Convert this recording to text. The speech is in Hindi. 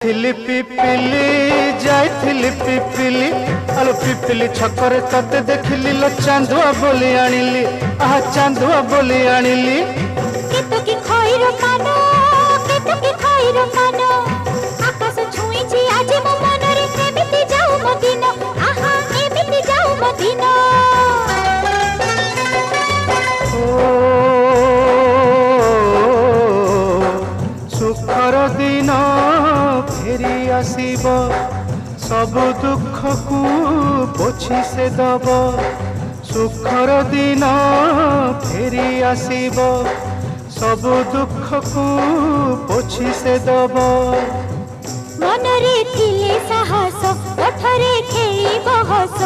थिली पिपिली जाइथिली पिपिली आलो पिपिली छकरे तते देखिली लो चांदुआ बोली आनिली आहा चांदुआ बोली आनिली केतो की खइरो कानो केतो की खइरो कानो आकाश छुईची आज मो मनरे एमिति जाऊ मो दिन आहा एमिति जाऊ मो दिन सुखर दिन फेरी आसीब सब दुख को पोछि से दब सुखर दिन फेरी आसीब सब दुख को पोछि से दब मनरे थिले साहस ओठरे खेई बहस